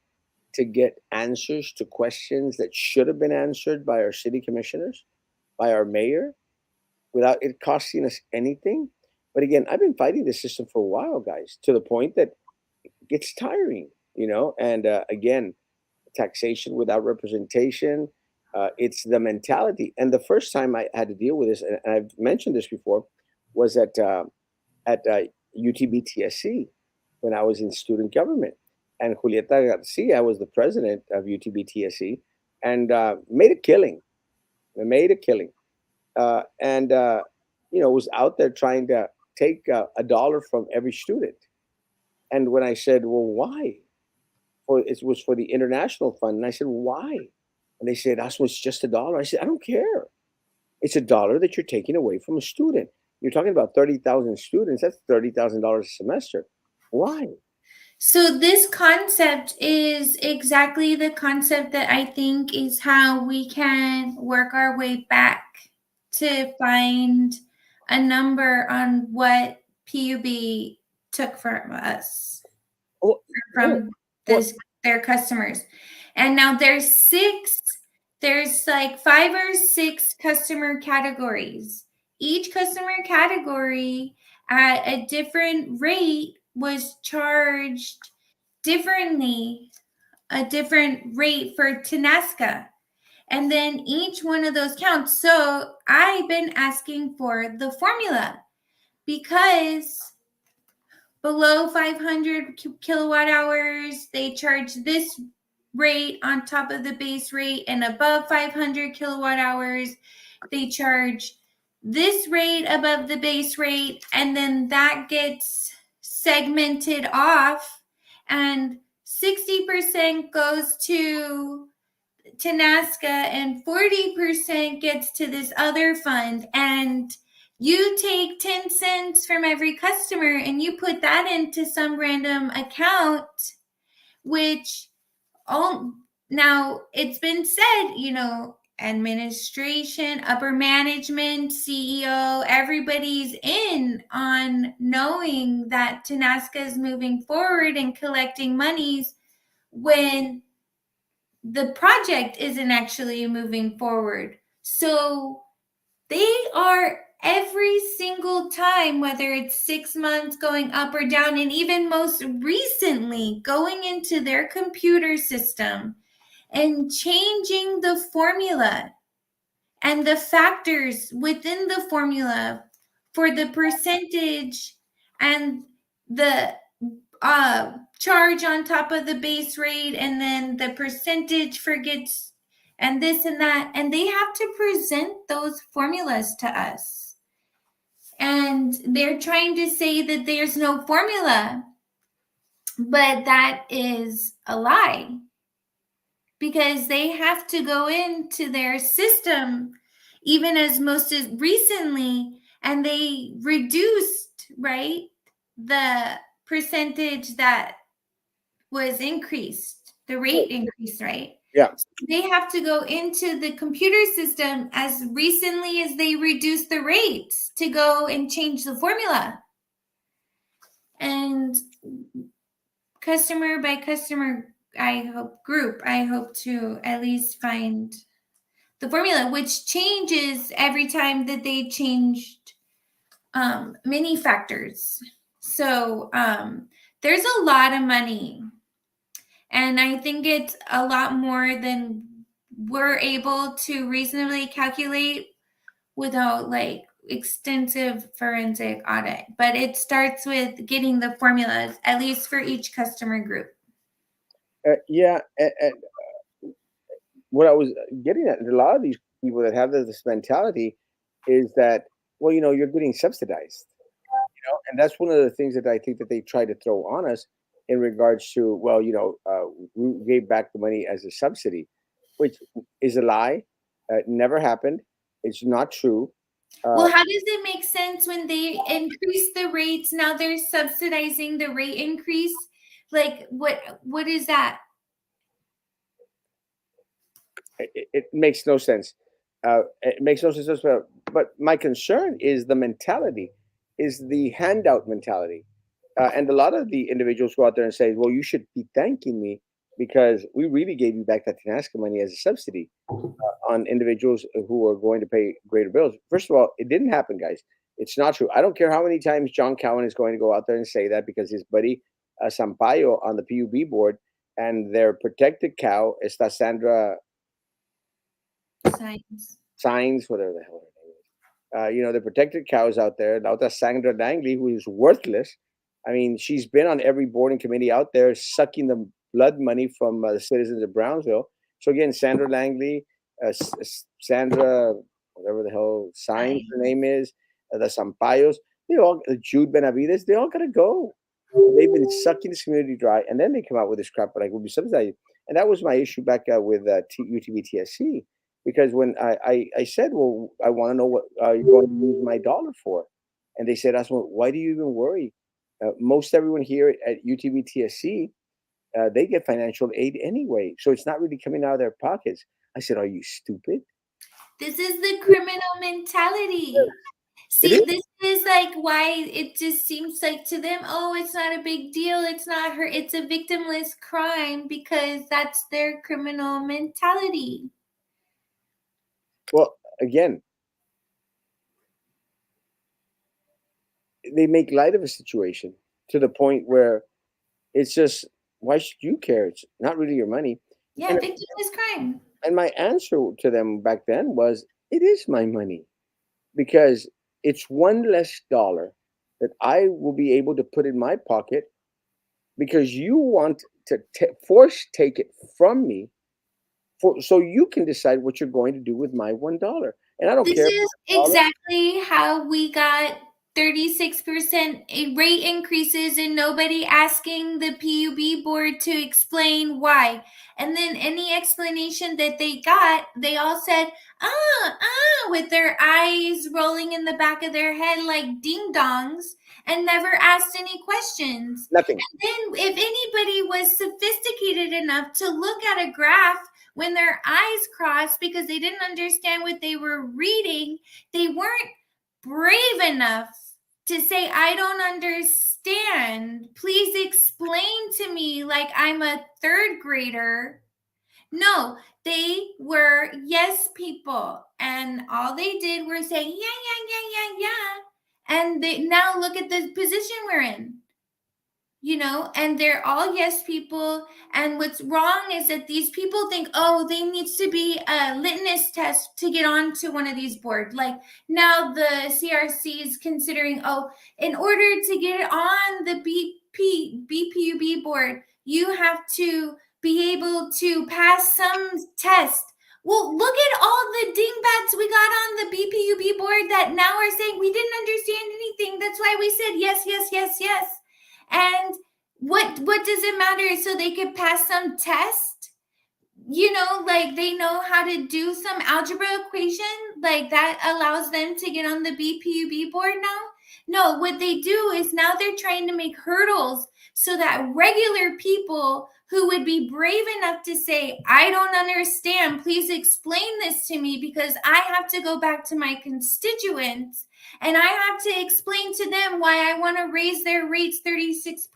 to get answers to questions that should have been answered by our city commissioners, by our mayor, without it costing us anything. But again, I've been fighting this system for a while, guys, to the point that it gets tiring. And again, taxation without representation. It's the mentality. And the first time I had to deal with this, and I've mentioned this before, was at UTBTSC when I was in student government. And Julieta Garcia was the president of UTBTSC and made a killing. Made a killing. And, was out there trying to take a dollar from every student. And when I said, well, why? It was for the international fund. And I said, why? And they said, that's was just a dollar. I said, I don't care. It's a dollar that you're taking away from a student. You're talking about 30,000 students. That's $30,000 a semester. Why? So this concept is exactly the concept that I think is how we can work our way back to find a number on what PUB took from us, Oh, yeah. from Well, this their customers. And now there's like 5 or 6 customer categories. Each customer category at a different rate was charged differently, a different rate for Tenasca. And then each one of those counts. So I've been asking for the formula because below 500 kilowatt hours, they charge this rate on top of the base rate, and above 500 kilowatt hours, they charge this rate above the base rate, and then that gets segmented off, and 60% goes to to NASCA and 40% gets to this other fund, and you take 10 cents from every customer and you put that into some random account, which all now it's been said, administration, upper management, CEO, everybody's in on knowing that Tanasca is moving forward and collecting monies when the project isn't actually moving forward. So they are every single time, whether it's 6 months going up or down, and even most recently going into their computer system and changing the formula and the factors within the formula for the percentage and the charge on top of the base rate, and then the percentage for gets and this and that, and they have to present those formulas to us, and they're trying to say that there's no formula, but that is a lie, because they have to go into their system even as most as recently, and they reduced, right, the percentage that was increased, the rate increased, right? Yeah. So they have to go into the computer system as recently as they reduce the rates to go and change the formula. And customer by customer, I hope to at least find the formula, which changes every time that they changed many factors. So there's a lot of money, and I think it's a lot more than we're able to reasonably calculate without like extensive forensic audit. But it starts with getting the formulas, at least for each customer group. Yeah, and what I was getting at, a lot of these people that have this mentality is that, well, you're getting subsidized, and that's one of the things that I think that they try to throw on us in regards to, well, we gave back the money as a subsidy, which is a lie. Never happened. It's not true. Uh, Well, how does it make sense when they increase the rates? Now they're subsidizing the rate increase. Like what is that? it makes no sense. It makes no sense whatsoever. But my concern is the mentality, is the handout mentality. And a lot of the individuals go out there and say, well, you should be thanking me because we really gave you back that Tinasca money as a subsidy on individuals who are going to pay greater bills. First of all, it didn't happen, guys. It's not true. I don't care how many times John Cowan is going to go out there and say that, because his buddy Sampaio on the PUB board and their protected cow, esta Sandra Science. Signs, whatever the hell her name is. The protected cows out there. La otra Sandra Langley, who is worthless. I mean, she's been on every board and committee out there sucking the blood money from the citizens of Brownsville. So again, Sandra Langley, Sandra, whatever the hell Signs her name is, the Sampayos, Jude Benavides, they all gotta go. They've been sucking this community dry, and then they come out with this crap like we'll be subsidized. And that was my issue back with UTBTSC, because when I said, well, I want to know what you're going to use my dollar for, and they said, Erasmo, why do you even worry? Most everyone here at UTBTSC, they get financial aid anyway, so it's not really coming out of their pockets. I said, are you stupid? This is the criminal mentality. It See, is. this is like why it just seems like to them, oh, it's not a big deal. It's not her. It's a victimless crime, because that's their criminal mentality. Well, again, they make light of a situation to the point where it's just, why should you care? It's not really your money. Yeah, And victimless crime. and my answer to them back then was, it is my money, because it's one less dollar that I will be able to put in my pocket, because you want to force take it from me, so you can decide what you're going to do with my $1. And I don't This care if is it's $1. exactly how we got 36% rate increases and nobody asking the PUB board to explain why. And then any explanation that they got, they all said, with their eyes rolling in the back of their head like ding dongs and never asked any questions. Nothing. And then, if anybody was sophisticated enough to look at a graph when their eyes crossed because they didn't understand what they were reading, they weren't brave enough to say, I don't understand. Please explain to me like I'm a third grader. No, they were yes people. And all they did were say, yeah, yeah, yeah, yeah, yeah. And they now look at the position we're in, and they're all yes people. And what's wrong is that these people think, oh, they needs to be a litmus test to get onto one of these boards. Like now the CRC is considering, oh, in order to get on the BPUB board, you have to be able to pass some test. Well, look at all the dingbats we got on the BPUB board that now are saying we didn't understand anything. That's why we said yes, yes, yes, yes. And what does it matter? So they could pass some test, like they know how to do some algebra equation, like that allows them to get on the BPUB board now. No, what they do is now they're trying to make hurdles so that regular people who would be brave enough to say, I don't understand, please explain this to me because I have to go back to my constituents and I have to explain to them why I want to raise their rates 36%.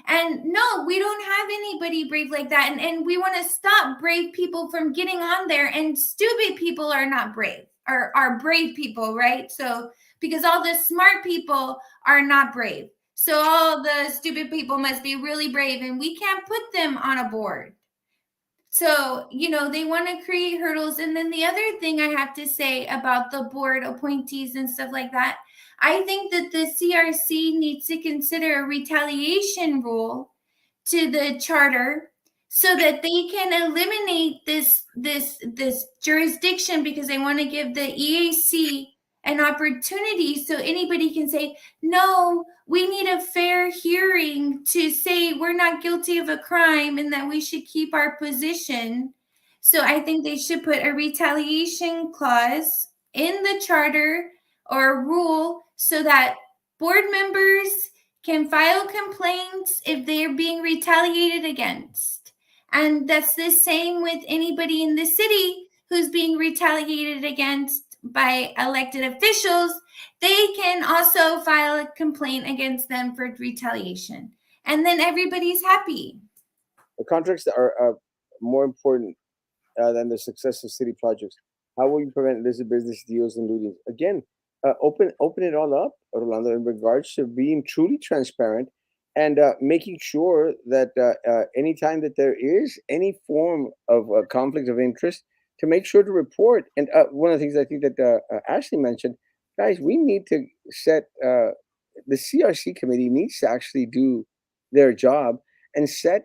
And no, we don't have anybody brave like that. And we want to stop brave people from getting on there. And stupid people are not brave, or are brave people, right? So, because all the smart people are not brave. So, all the stupid people must be really brave, and we can't put them on a board. So, they want to create hurdles. And then the other thing I have to say about the board appointees and stuff like that, I think that the CRC needs to consider a retaliation rule to the charter so that they can eliminate this jurisdiction, because they want to give the EAC an opportunity so anybody can say, no, we need a fair hearing to say we're not guilty of a crime and that we should keep our position. So I think they should put a retaliation clause in the charter or a rule so that board members can file complaints if they're being retaliated against. And that's the same with anybody in the city who's being retaliated against by elected officials. They can also file a complaint against them for retaliation. And then everybody's happy. The contracts that are more important than the success of city projects. How will you prevent illicit business deals and lootings? Again, open it all up, Orlando, in regards to being truly transparent and making sure that anytime that there is any form of conflict of interest, to make sure to report. And one of the things I think that Ashley mentioned, guys, we need to set the CRC committee needs to actually do their job and set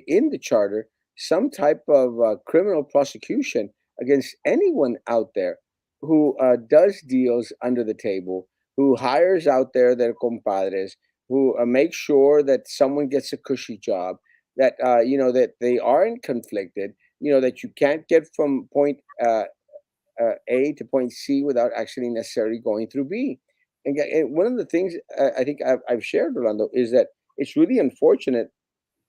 in the charter some type of criminal prosecution against anyone out there who does deals under the table, who hires out there their compadres, who makes sure that someone gets a cushy job, that that they aren't conflicted, that you can't get from point A to point C without actually necessarily going through B. And one of the things I think I've shared, Rolando, is that it's really unfortunate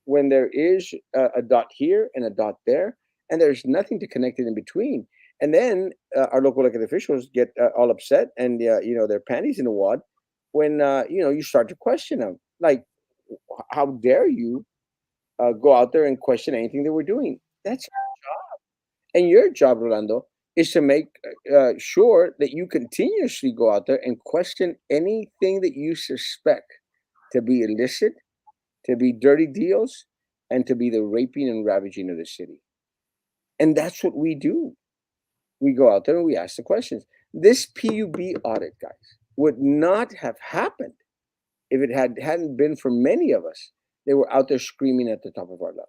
when there is a dot here and a dot there, and there's nothing to connect it in between. And then our local elected officials get all upset and their panties in a wad when you start to question them. Like, how dare you go out there and question anything that we're doing? That's and your job, Rolando, is to make sure that you continuously go out there and question anything that you suspect to be illicit, to be dirty deals, and to be the raping and ravaging of the city. And that's what we do. We go out there and we ask the questions. This PUB audit, guys, would not have happened if it hadn't been for many of us. They were out there screaming at the top of our lungs.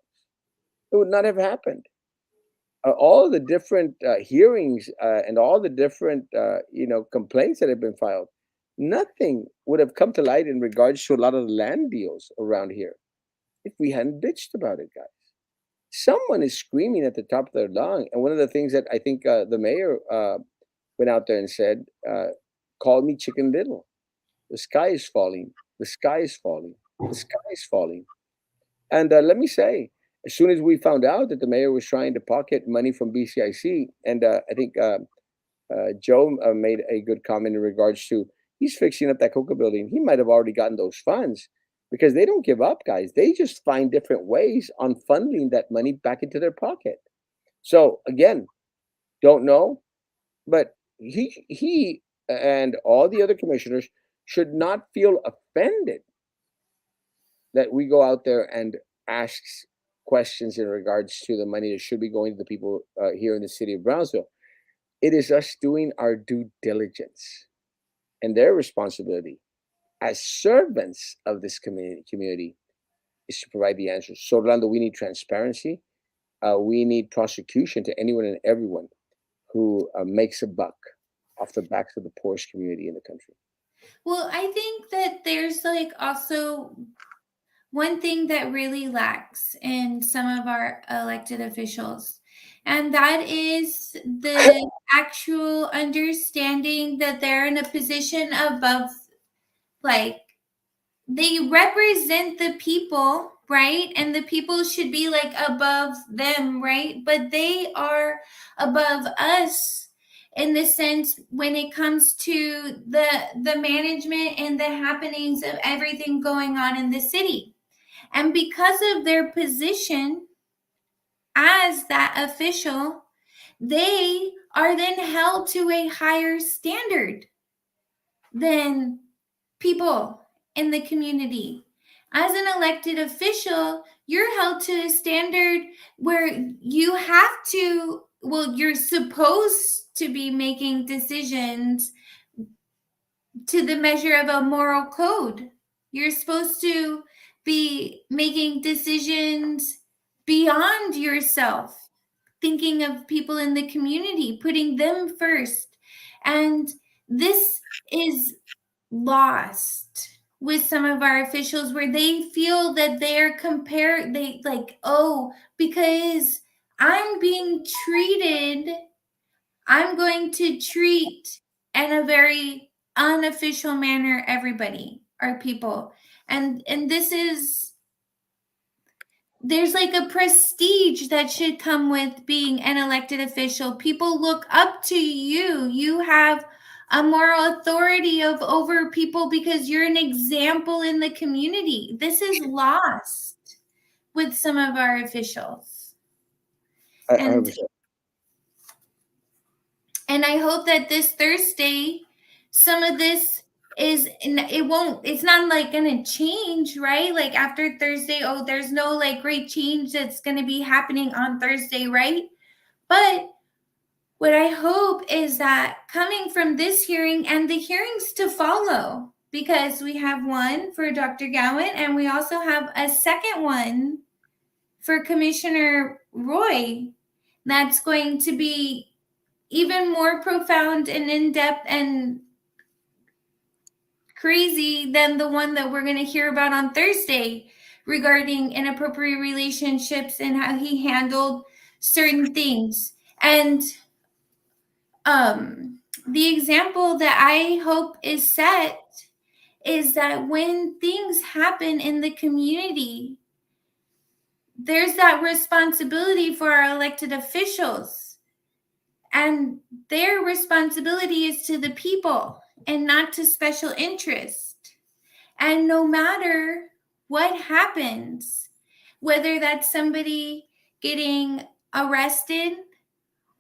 It would not have happened. All the different hearings and all the different complaints that have been filed. Nothing would have come to light in regards to a lot of the land deals around here if we hadn't bitched about it, guys. Someone is screaming at the top of their lung. And one of the things that I think the mayor went out there and said, called me Chicken Little. The sky is falling. The sky is falling. The sky is falling. And let me say, as soon as we found out that the mayor was trying to pocket money from BCIC, and I think Joe made a good comment in regards to he's fixing up that Coca building. He might have already gotten those funds because they don't give up, guys. They just find different ways on funneling that money back into their pocket. So again, don't know, but he and all the other commissioners should not feel offended that we go out there and ask questions in regards to the money that should be going to the people here in the city of Brownsville. It is us doing our due diligence and their responsibility as servants of this community is to provide the answers. So, Orlando, we need transparency. We need prosecution to anyone and everyone who makes a buck off the backs of the poorest community in the country. Well, I think that there's like also one thing that really lacks in some of our elected officials, and that is the actual understanding that they're in a position above, like, they represent the people, right? And the people should be like above them, right? But they are above us in the sense when it comes to the management and the happenings of everything going on in the city. And because of their position as that official, they are then held to a higher standard than people in the community. As an elected official, you're held to a standard where you have to, well, you're supposed to be making decisions to the measure of a moral code. You're supposed to be making decisions beyond yourself, thinking of people in the community, putting them first. And this is lost with some of our officials where they feel that they're compared, they like, oh, because I'm being treated, I'm going to treat in a very unofficial manner everybody, our people. And this is, there's like a prestige that should come with being an elected official. People look up to you. You have a moral authority of over people because you're an example in the community. This is lost with some of our officials. I And 100%. and I hope that this Thursday some of this is, it won't, it's not like gonna change, right? Like after Thursday, oh, there's no like great change that's gonna be happening on Thursday, right? But what I hope is that coming from this hearing and the hearings to follow, because we have one for Dr. Gowan and we also have a second one for Commissioner Roy, that's going to be even more profound and in depth and crazy than the one that we're going to hear about on Thursday regarding inappropriate relationships and how he handled certain things. And the example that I hope is set is that when things happen in the community, there's that responsibility for our elected officials. And their responsibility is to the people and not to special interests. And no matter what happens, whether that's somebody getting arrested,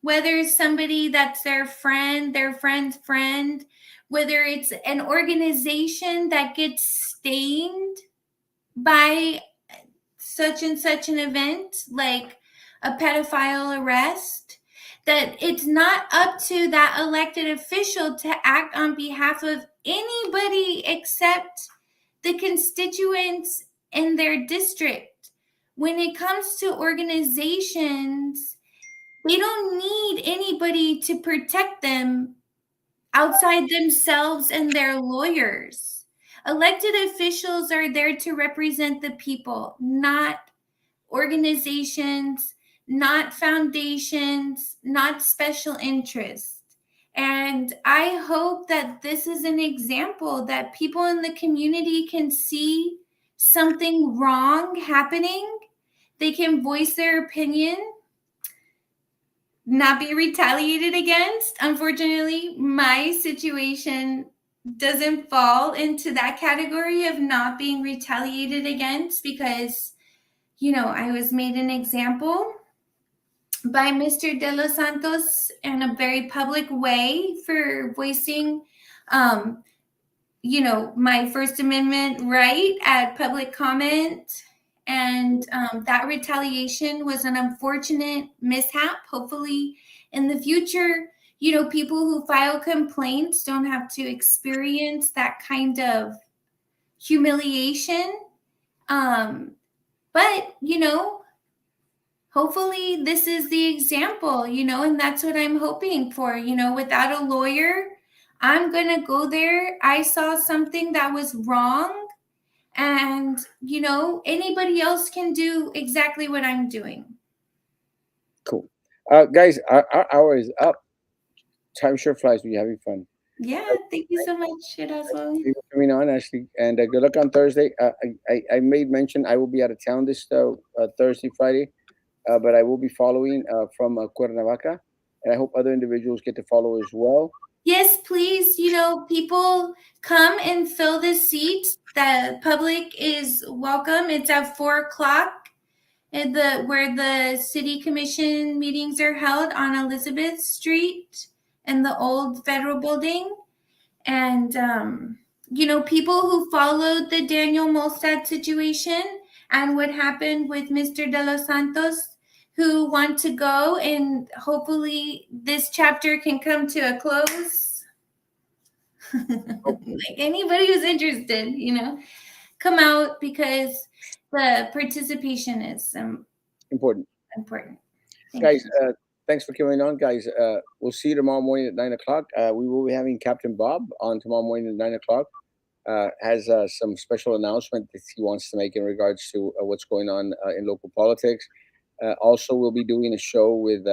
whether it's somebody that's their friend, their friend's friend, whether it's an organization that gets stained by such and such an event, like a pedophile arrest, that it's not up to that elected official to act on behalf of anybody except the constituents in their district. When it comes to organizations, they don't need anybody to protect them outside themselves and their lawyers. Elected officials are there to represent the people, not organizations, not foundations, not special interests. And I hope that this is an example that people in the community can see something wrong happening. They can voice their opinion, not be retaliated against. Unfortunately, my situation doesn't fall into that category of not being retaliated against because, I was made an example by Mr. De Los Santos in a very public way for voicing, um, my First Amendment right at public comment. And that retaliation was an unfortunate mishap. Hopefully, in the future, people who file complaints don't have to experience that kind of humiliation. Um, but, hopefully this is the example, and that's what I'm hoping for. Without a lawyer, I'm going to go there. I saw something that was wrong, and anybody else can do exactly what I'm doing. Cool. Guys, our hour is up. Time sure flies when you're having fun. Yeah, thank you so much, Erasmo. Thank you for coming on, Ashley, and good luck on Thursday. I made mention I will be out of town this Thursday, Friday, but I will be following from Cuernavaca, and I hope other individuals get to follow as well. Yes, please, people come and fill the seats. The public is welcome. It's at 4 o'clock at where the city commission meetings are held on Elizabeth Street in the old federal building. And people who followed the Daniel Molstad situation and what happened with Mr. De Los Santos, who want to go, and hopefully this chapter can come to a close. Like anybody who's interested, come out because the participation is Important. important. Thank Guys, you. thanks for coming on, guys. We'll see you tomorrow morning at 9 o'clock. We will be having Captain Bob on tomorrow morning at 9 o'clock. Has some special announcement that he wants to make in regards to what's going on in local politics. Also, we'll be doing a show with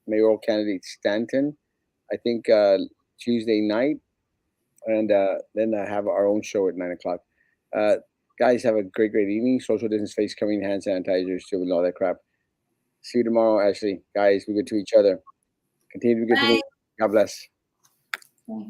mayoral candidate Stanton, I think Tuesday night, and then have our own show at 9 o'clock. Uh, Guys, have a great evening. Social distance, face covering, hand sanitizers, too, and all that crap. See you tomorrow, Ashley. Guys, be good to each other. Continue to be good to me. Bye. God bless. Bye.